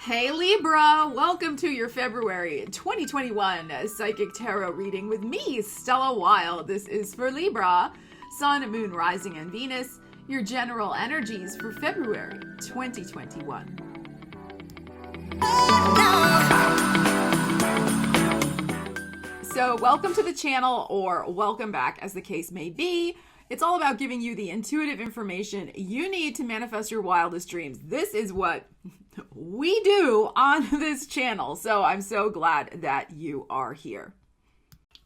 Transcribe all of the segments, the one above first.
Hey Libra, welcome to your February 2021 Psychic Tarot reading with me, Stella Wilde. This is for Libra, Sun, Moon, Rising, and Venus, your general energies for February 2021. So welcome to the channel, or welcome back as the case may be. It's all about giving you the intuitive information you need to manifest your wildest dreams. This is what we do on this channel, so I'm so glad that you are here.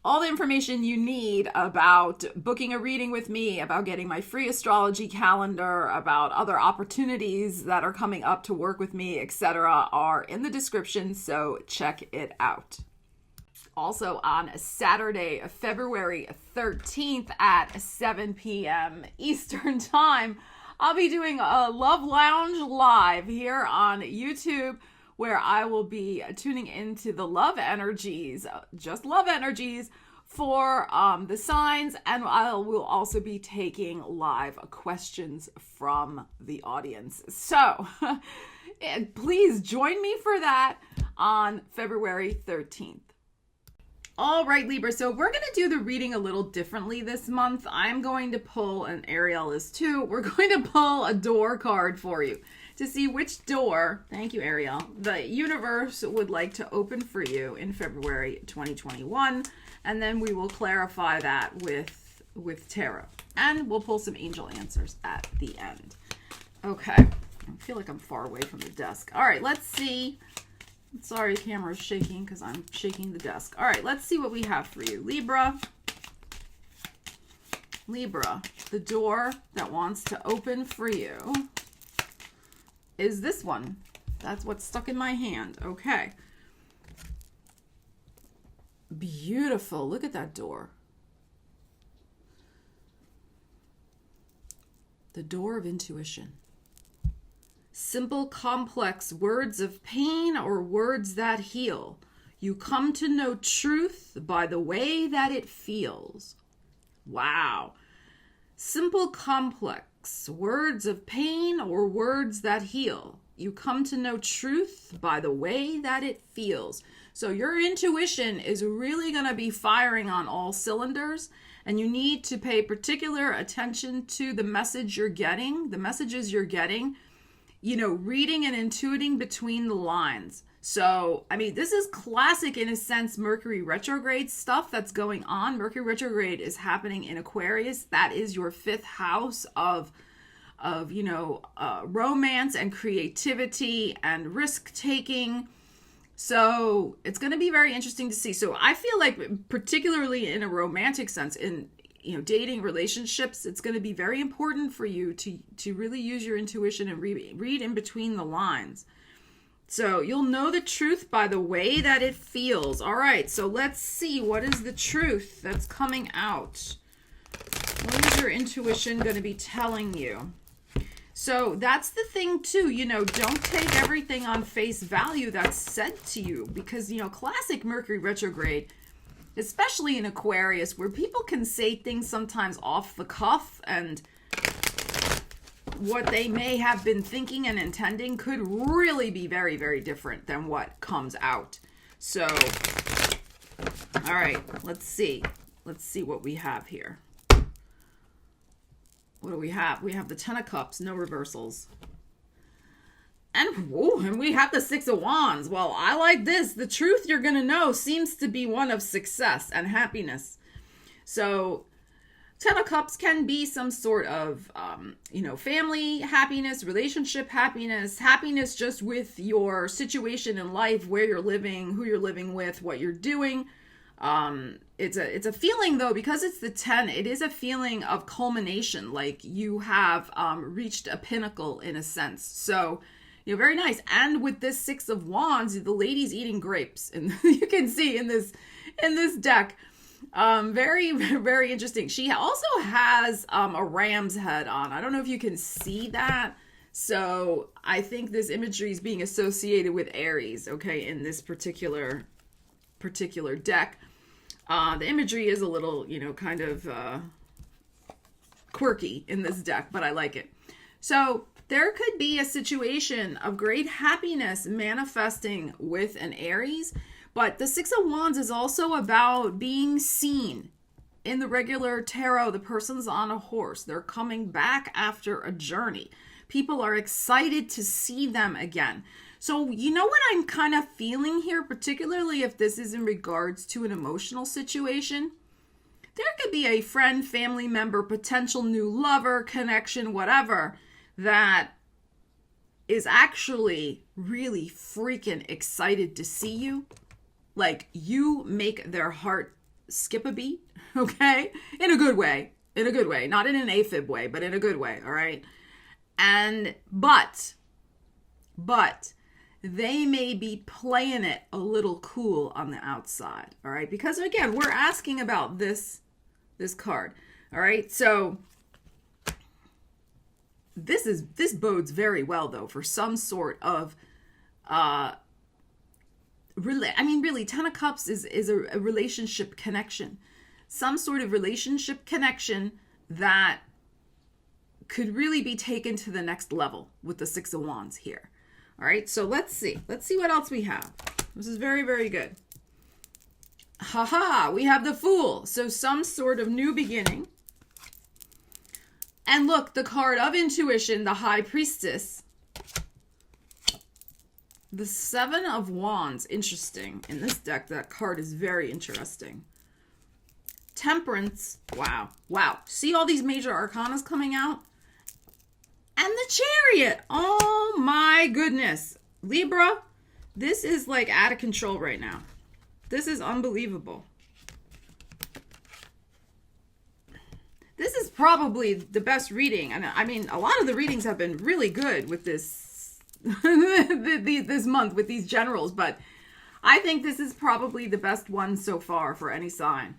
All the information you need about booking a reading with me, about getting my free astrology calendar, about other opportunities that are coming up to work with me, etc., are in the description, so check it out. Also on Saturday, February 13th at 7 p.m. Eastern Time, I'll be doing a Love Lounge live here on YouTube, where I will be tuning into the love energies, just love energies, for the signs, and I will also be taking live questions from the audience. So please join me for that on February 13th. All right, Libra, so we're going to do the reading a little differently this month. I'm going to pull, and Ariel is too, we're going to pull a door card for you to see which door, thank you, Ariel, the universe would like to open for you in February 2021. And then we will clarify that with tarot. And we'll pull some angel answers at the end. Okay, I feel like I'm far away from the desk. All right, let's see. Sorry, the camera's shaking because I'm shaking the desk. All right, let's see what we have for you. Libra. Libra, the door that wants to open for you is this one. That's what's stuck in my hand. Okay. Beautiful. Look at that door. The door of intuition. Simple, complex words of pain or words that heal. You come to know truth by the way that it feels. Wow. Simple, complex words of pain or words that heal. You come to know truth by the way that it feels. So your intuition is really going to be firing on all cylinders, and you need to pay particular attention to the message you're getting, the messages you're getting. You know, reading and intuiting between the lines. So, I mean, this is classic in a sense Mercury retrograde stuff that's going on. Mercury retrograde is happening in Aquarius. That is your fifth house of romance and creativity and risk taking. So it's going to be very interesting to see. So I feel like particularly in a romantic sense, in dating relationships, it's going to be very important for you to really use your intuition and read in between the lines. So you'll know the truth by the way that it feels. All right, so let's see, what is the truth that's coming out? What is your intuition going to be telling you? So that's the thing too, don't take everything on face value that's said to you, because, classic Mercury retrograde, especially in Aquarius, where people can say things sometimes off the cuff, and what they may have been thinking and intending could really be very, very different than what comes out. So, all right, let's see. Let's see what we have here. What do we have? We have the Ten of Cups, no reversals. And we have the Six of Wands. Well, I like this. The truth you're going to know seems to be one of success and happiness. So Ten of Cups can be some sort of, family happiness, relationship happiness, happiness just with your situation in life, where you're living, who you're living with, what you're doing. It's a feeling, though, because it's the 10, it is a feeling of culmination, like you have reached a pinnacle in a sense. So, very nice. And with this Six of Wands, the lady's eating grapes, and you can see in this deck. Very, very interesting. She also has a ram's head on. I don't know if you can see that. So I think this imagery is being associated with Aries, okay, in this particular deck. The imagery is a little, quirky in this deck, but I like it. So there could be a situation of great happiness manifesting with an Aries, but the Six of Wands is also about being seen. In the regular tarot, the person's on a horse. They're coming back after a journey. People are excited to see them again. So you know what I'm kind of feeling here, particularly if this is in regards to an emotional situation? There could be a friend, family member, potential new lover, connection, whatever, that is actually really freaking excited to see you. Like, you make their heart skip a beat, okay? In a good way. Not in an AFib way, but in a good way, all right? But they may be playing it a little cool on the outside, all right? Because again, we're asking about this card, all right? So this bodes very well though for some sort of really, Ten of Cups is a relationship connection. Some sort of relationship connection that could really be taken to the next level with the Six of Wands here. All right, so let's see what else we have. This is very, very good. We have the Fool. So some sort of new beginning. And look, the card of intuition, the High Priestess. The Seven of Wands, interesting. In this deck, that card is very interesting. Temperance, wow. See all these major arcanas coming out? And the Chariot, oh my goodness. Libra, this is like out of control right now. This is unbelievable. This is probably the best reading. And I mean, a lot of the readings have been really good with this, this month with these generals, but I think this is probably the best one so far for any sign.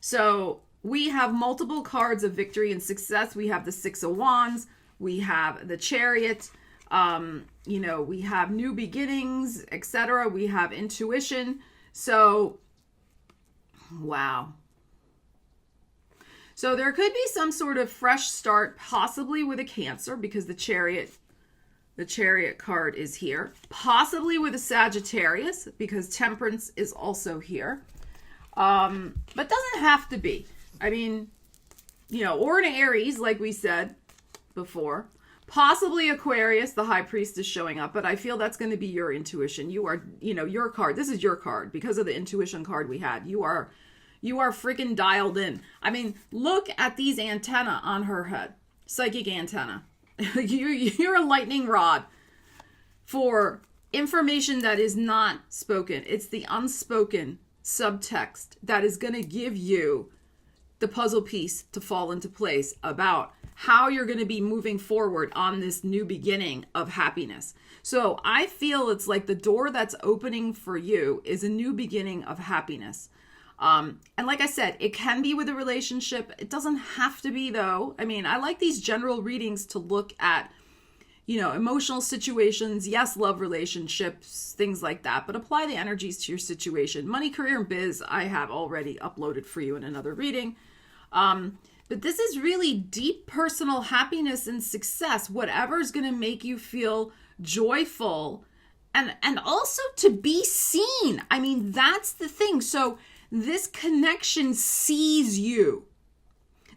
So we have multiple cards of victory and success. We have the Six of Wands. We have the Chariot. We have new beginnings, etc. We have intuition. So, wow. So there could be some sort of fresh start, possibly with a Cancer, because the Chariot card is here. Possibly with a Sagittarius, because Temperance is also here. But doesn't have to be. I mean, or an Aries, like we said before. Possibly Aquarius, the High Priestess showing up, but I feel that's going to be your intuition. You are, your card. This is your card because of the intuition card we had. You are freaking dialed in. I mean, look at these antennae on her head. Psychic antenna. You're a lightning rod for information that is not spoken. It's the unspoken subtext that is going to give you the puzzle piece to fall into place about how you're going to be moving forward on this new beginning of happiness. So I feel it's like the door that's opening for you is a new beginning of happiness. And like I said, it can be with a relationship. It doesn't have to be though. I mean, I like these general readings to look at, emotional situations. Yes, love relationships, things like that, but apply the energies to your situation. Money, career, and biz, I have already uploaded for you in another reading. But this is really deep personal happiness and success, whatever is going to make you feel joyful and also to be seen. I mean, that's the thing. So this connection sees you.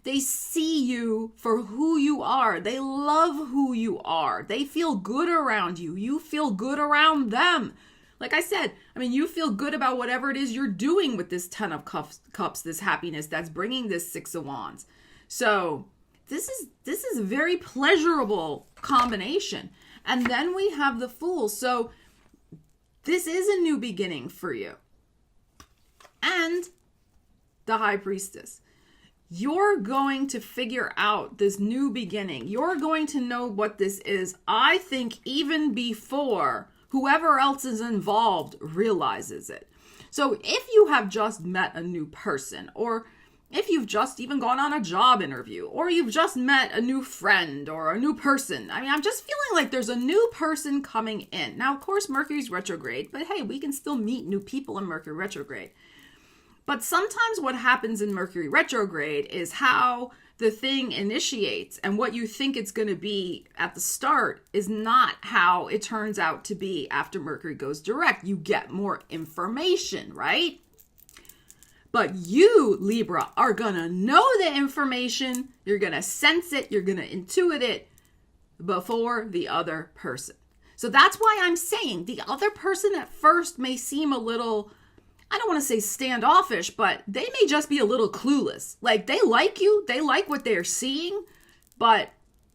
They see you for who you are. They love who you are. They feel good around you. You feel good around them. Like I said, I mean, you feel good about whatever it is you're doing with this Ten of Cups, this happiness that's bringing this Six of Wands. So this is a very pleasurable combination. And then we have the Fool. So this is a new beginning for you. And the High Priestess. You're going to figure out this new beginning. You're going to know what this is, I think, even before whoever else is involved realizes it. So if you have just met a new person, or if you've just even gone on a job interview, or you've just met a new friend or a new person, I mean, I'm just feeling like there's a new person coming in. Now, of course, Mercury's retrograde, but hey, we can still meet new people in Mercury retrograde. But sometimes what happens in Mercury retrograde is how the thing initiates and what you think it's going to be at the start is not how it turns out to be after Mercury goes direct. You get more information, right? But you, Libra, are going to know the information. You're going to sense it. You're going to intuit it before the other person. So that's why I'm saying the other person at first may seem a little, I don't want to say standoffish, but they may just be a little clueless. Like they like you, they like what they're seeing, but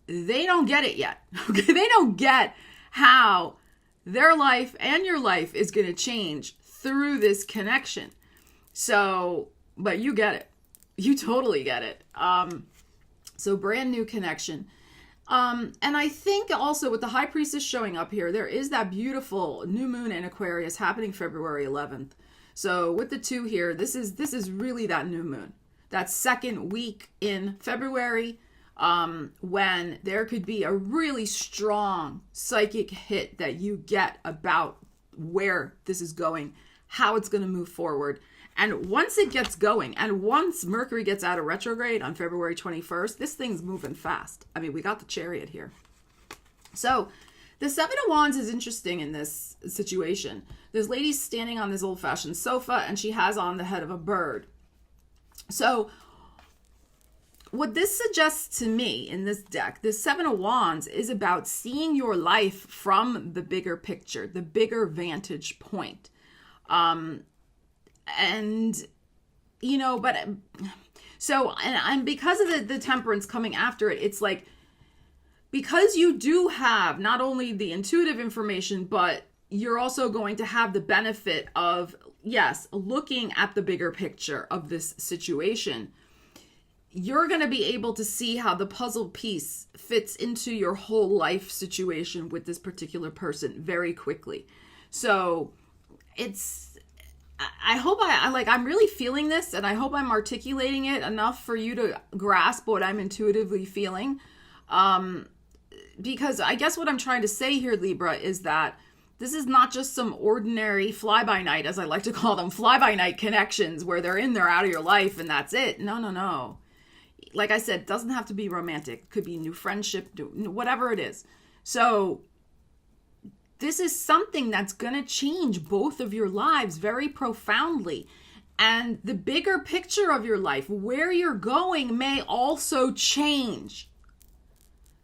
they don't get it yet. Okay, they don't get how their life and your life is going to change through this connection. So, but you get it. You totally get it. So brand new connection. And I think also with the High Priestess showing up here, there is that beautiful new moon in Aquarius happening February 11th. So with the two here, this is really that new moon, that second week in February, when there could be a really strong psychic hit that you get about where this is going, how it's going to move forward. And once it gets going, and once Mercury gets out of retrograde on February 21st, this thing's moving fast. I mean, we got the Chariot here. So the Seven of Wands is interesting in this situation. This lady's standing on this old-fashioned sofa, and she has on the head of a bird. So what this suggests to me in this deck, this Seven of Wands is about seeing your life from the bigger picture, the bigger vantage point. And, you know, but so, and because of the temperance coming after it, it's like, because you do have not only the intuitive information, but you're also going to have the benefit of, yes, looking at the bigger picture of this situation. You're going to be able to see how the puzzle piece fits into your whole life situation with this particular person very quickly. So I hope I'm really feeling this, and I hope I'm articulating it enough for you to grasp what I'm intuitively feeling. Because I guess what I'm trying to say here, Libra, is that this is not just some ordinary fly-by-night, as I like to call them, fly-by-night connections where they're in, they're out of your life, and that's it. No. Like I said, it doesn't have to be romantic. It could be new friendship, whatever it is. So this is something that's going to change both of your lives very profoundly. And the bigger picture of your life, where you're going, may also change.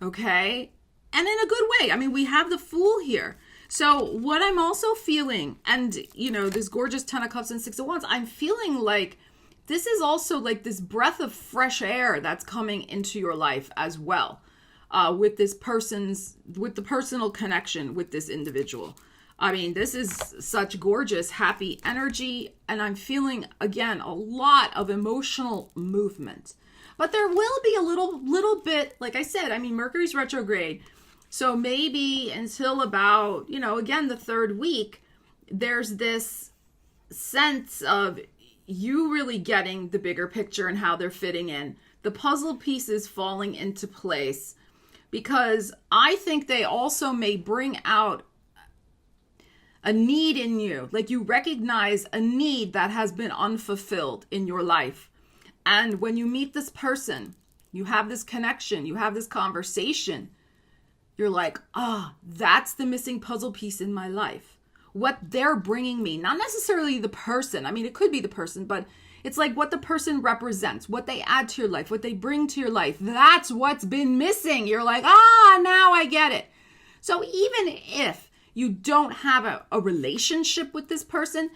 Okay? And in a good way. I mean, we have the Fool here. So what I'm also feeling, and, you know, this gorgeous Ten of Cups and Six of Wands, I'm feeling like this is also like this breath of fresh air that's coming into your life as well. With the personal connection with this individual. I mean, this is such gorgeous, happy energy, and I'm feeling, again, a lot of emotional movement. But there will be a little bit, like I said, I mean, Mercury's retrograde, so maybe until about, you know, again, the third week, there's this sense of you really getting the bigger picture and how they're fitting in, the puzzle pieces falling into place. Because I think they also may bring out a need in you. Like you recognize a need that has been unfulfilled in your life. And when you meet this person, you have this connection, you have this conversation, you're like, that's the missing puzzle piece in my life. What they're bringing me, not necessarily the person. I mean, it could be the person, but it's like what the person represents, what they add to your life, what they bring to your life. That's what's been missing. You're like, now I get it. So even if you don't have a relationship with this person,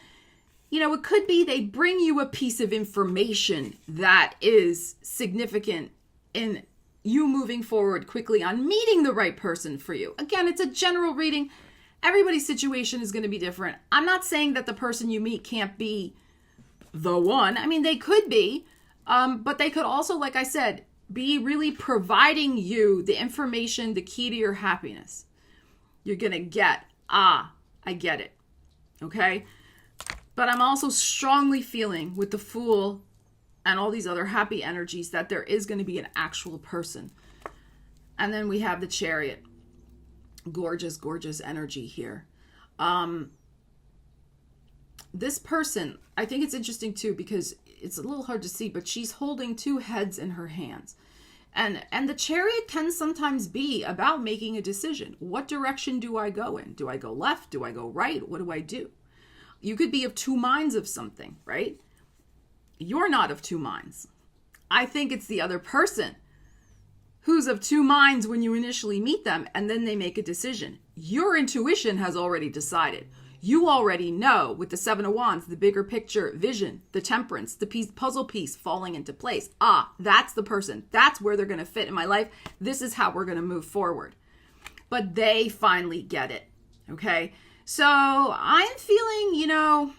you know, it could be they bring you a piece of information that is significant in you moving forward quickly on meeting the right person for you. Again, it's a general reading. Everybody's situation is going to be different. I'm not saying that the person you meet can't be the one. I mean, they could be, but they could also, like I said, be really providing you the information, the key to your happiness. You're going to get, I get it. Okay. But I'm also strongly feeling with the Fool and all these other happy energies that there is going to be an actual person. And then we have the Chariot. Gorgeous, gorgeous energy here. This person, I think it's interesting too, because it's a little hard to see, but she's holding two heads in her hands. And the Chariot can sometimes be about making a decision. What direction do I go in? Do I go left? Do I go right? What do I do? You could be of two minds of something, right? You're not of two minds. I think it's the other person who's of two minds when you initially meet them, and then they make a decision. Your intuition has already decided. You already know, with the Seven of Wands, the bigger picture vision, the Temperance, the puzzle piece falling into place. Ah, that's the person. That's where they're going to fit in my life. This is how we're going to move forward. But they finally get it. Okay? So I'm feeling,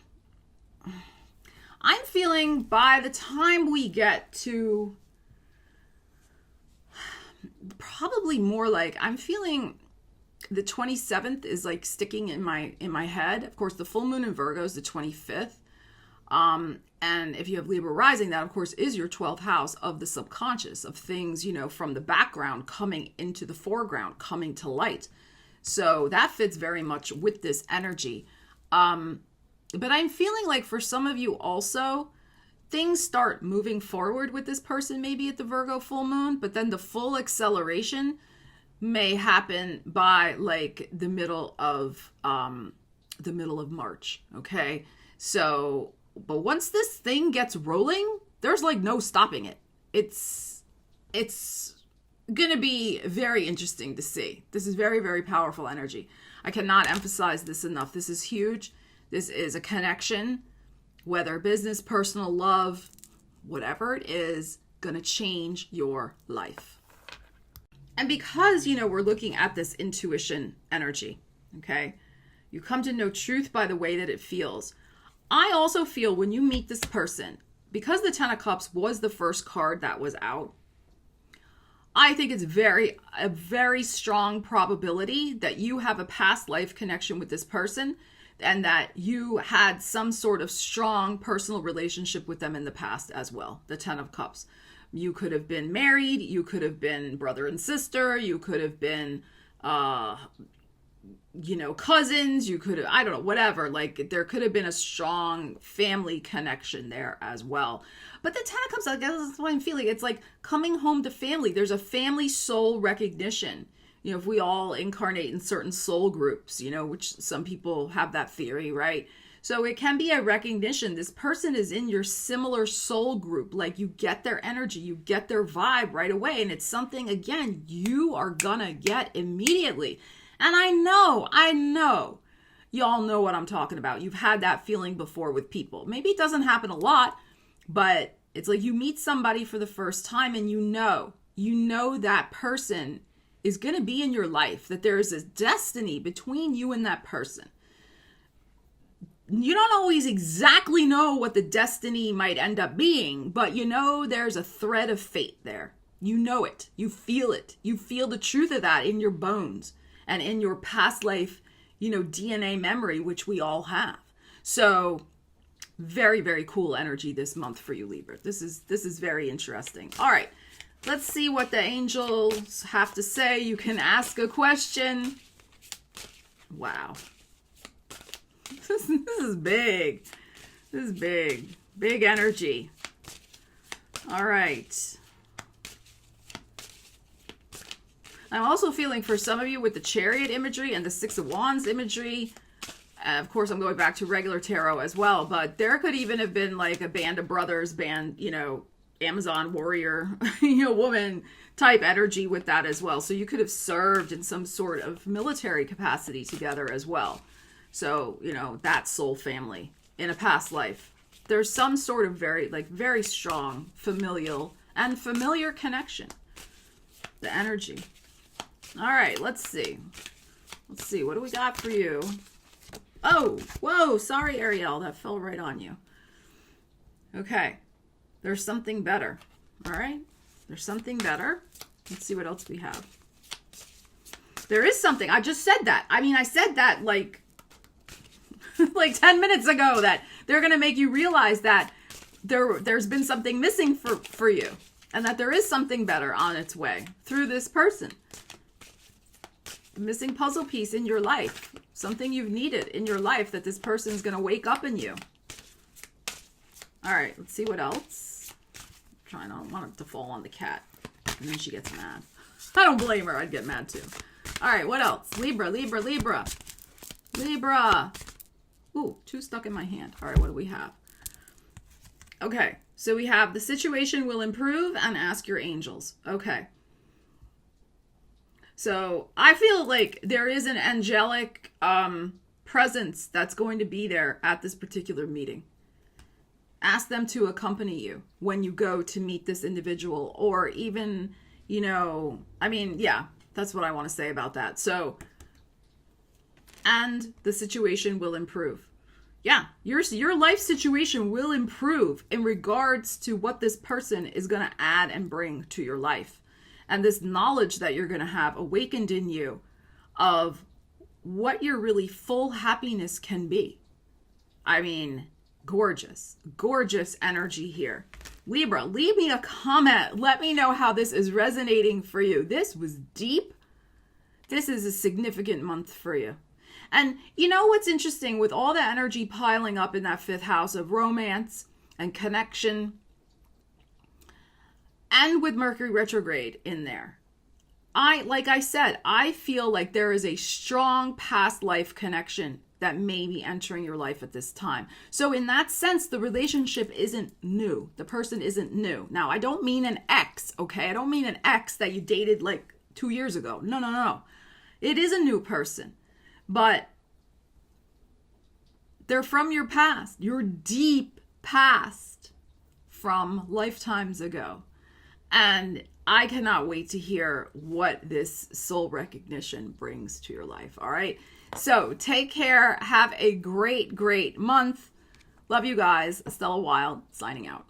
by the time we get to probably more like, I'm feeling the 27th is like sticking in my head. Of course, the full moon in Virgo is the 25th. And if you have Libra rising, that of course is your 12th house of the subconscious, of things, from the background coming into the foreground, coming to light. So that fits very much with this energy. But I'm feeling like for some of you also, things start moving forward with this person, maybe at the Virgo full moon, but then the full acceleration may happen by like the middle of March. Okay. So, but once this thing gets rolling, there's like no stopping it. It's going to be very interesting to see. This is very, very powerful energy. I cannot emphasize this enough. This is huge. This is a connection, whether business, personal, love, whatever it is, going to change your life. And because, we're looking at this intuition energy, okay? You come to know truth by the way that it feels. I also feel when you meet this person, because the Ten of Cups was the first card that was out, I think it's a very strong probability that you have a past life connection with this person and that you had some sort of strong personal relationship with them in the past as well, the Ten of Cups. You could have been married, you could have been brother and sister, you could have been, cousins, you could have, I don't know, whatever. Like there could have been a strong family connection there as well. But the Ten of Cups, I guess that's what I'm feeling. It's like coming home to family. There's a family soul recognition. If we all incarnate in certain soul groups, which some people have that theory, right? So it can be a recognition. This person is in your similar soul group. Like you get their energy, you get their vibe right away. And it's something, again, you are gonna get immediately. And I know, y'all know what I'm talking about. You've had that feeling before with people. Maybe it doesn't happen a lot, but it's like you meet somebody for the first time and you know that person is gonna be in your life, that there is a destiny between you and that person. You don't always exactly know what the destiny might end up being, but there's a thread of fate there. You know it. You feel it. You feel the truth of that in your bones and in your past life, DNA memory, which we all have. So very, very cool energy this month for you, Libra. This is very interesting. All right. Let's see what the angels have to say. You can ask a question. Wow. This is big. This is big. Big energy. All right. I'm also feeling for some of you with the Chariot imagery and the Six of Wands imagery. Of course, I'm going back to regular tarot as well, but there could even have been like a band of brothers, Amazon warrior, woman type energy with that as well. So you could have served in some sort of military capacity together as well. So, that soul family in a past life. There's some sort of very strong familiar connection. The energy. All right, let's see. What do we got for you? Oh, whoa, sorry, Ariel. That fell right on you. Okay. There's something better. All right. There's something better. Let's see what else we have. There is something. I just said that. I said that like 10 minutes ago, that they're going to make you realize that there's been something missing for you and that there is something better on its way through this person. The missing puzzle piece in your life, something you've needed in your life that this person is going to wake up in you. All right, let's see what else. I don't want it to fall on the cat. And then she gets mad. I don't blame her. I'd get mad too. All right, what else? Libra, Libra, Libra. Libra. Ooh, 2 stuck in my hand. All right, what do we have? Okay, so we have the situation will improve and ask your angels. Okay. So I feel like there is an angelic presence that's going to be there at this particular meeting. Ask them to accompany you when you go to meet this individual, or even, you know, I mean, yeah, that's what I want to say about that. So, and the situation will improve. Yeah, your life situation will improve in regards to what this person is going to add and bring to your life. And this knowledge that you're going to have awakened in you of what your really full happiness can be. I mean, gorgeous, gorgeous energy here. Libra, leave me a comment. Let me know how this is resonating for you. This was deep. This is a significant month for you. And you know what's interesting with all the energy piling up in that 5th house of romance and connection, and with Mercury retrograde in there, like I said, I feel like there is a strong past life connection that may be entering your life at this time. So in that sense, the relationship isn't new. The person isn't new. Now, I don't mean an ex, okay? I don't mean an ex that you dated like 2 years ago. No. It is a new person. But they're from your past, your deep past from lifetimes ago. And I cannot wait to hear what this soul recognition brings to your life. All right. So take care. Have a great, great month. Love you guys. Stella Wilde signing out.